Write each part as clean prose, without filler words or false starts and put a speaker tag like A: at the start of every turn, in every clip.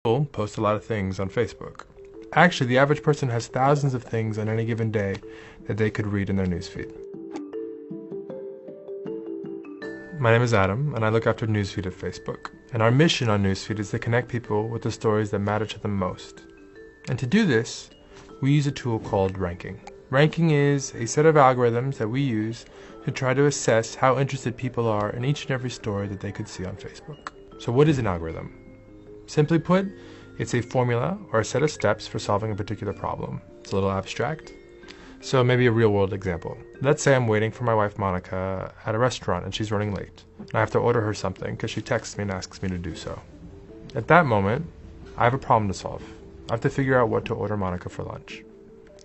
A: People post a lot of things on Facebook. Actually, the average person has thousands of things on any given day that they could read in their newsfeed. My name is Adam, and I look after Newsfeed at Facebook. And our mission on Newsfeed is to connect people with the stories that matter to them most. And to do this, we use a tool called ranking. Ranking is a set of algorithms that we use to try to assess how interested people are in each and every story that they could see on Facebook. So what is an algorithm? Simply put, it's a formula or a set of steps for solving a particular problem. It's a little abstract. So maybe a real-world example. Let's say I'm waiting for my wife Monica at a restaurant and she's running late. And I have to order her something because she texts me and asks me to do so. At that moment, I have a problem to solve. I have to figure out what to order Monica for lunch.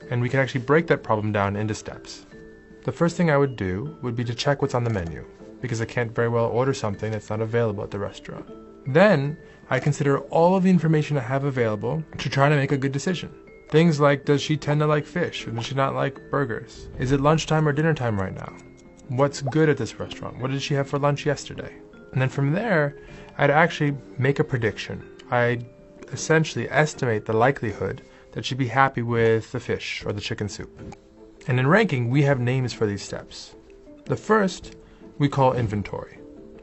A: And we can actually break that problem down into steps. The first thing I would do would be to check what's on the menu, because I can't very well order something that's not available at the restaurant. Then, I consider all of the information I have available to try to make a good decision. Things like, does she tend to like fish, or does she not like burgers? Is it lunchtime or dinner time right now? What's good at this restaurant? What did she have for lunch yesterday? And then from there, I'd actually make a prediction. I'd essentially estimate the likelihood that she'd be happy with the fish or the chicken soup. And in ranking, we have names for these steps. The first, we call inventory.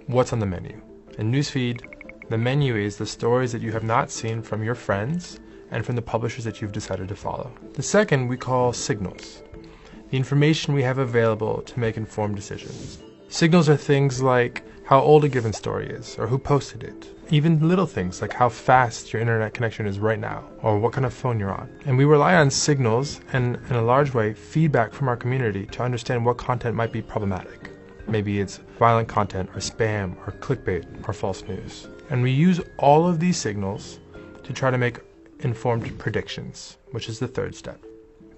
A: What's on the menu? In Newsfeed, the menu is the stories that you have not seen from your friends and from the publishers that you've decided to follow. The second we call signals, the information we have available to make informed decisions. Signals are things like how old a given story is, or who posted it. Even little things like how fast your internet connection is right now, or what kind of phone you're on. And we rely on signals and, in a large way, feedback from our community to understand what content might be problematic. Maybe it's violent content, or spam, or clickbait, or false news. And we use all of these signals to try to make informed predictions, which is the third step.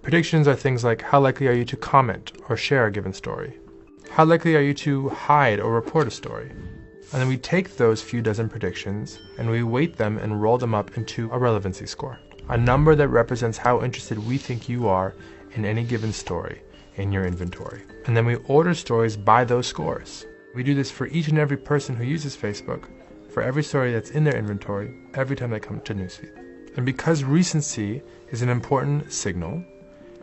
A: Predictions are things like how likely are you to comment or share a given story? How likely are you to hide or report a story? And then we take those few dozen predictions and we weight them and roll them up into a relevancy score, a number that represents how interested we think you are in any given story in your inventory. And then we order stories by those scores. We do this for each and every person who uses Facebook, for every story that's in their inventory, every time they come to Newsfeed. And because recency is an important signal,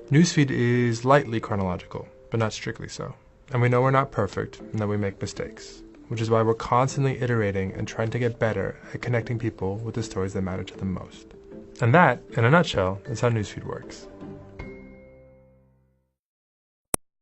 A: Newsfeed is lightly chronological, but not strictly so. And we know we're not perfect and that we make mistakes, which is why we're constantly iterating and trying to get better at connecting people with the stories that matter to them most. And that, in a nutshell, is how Newsfeed works.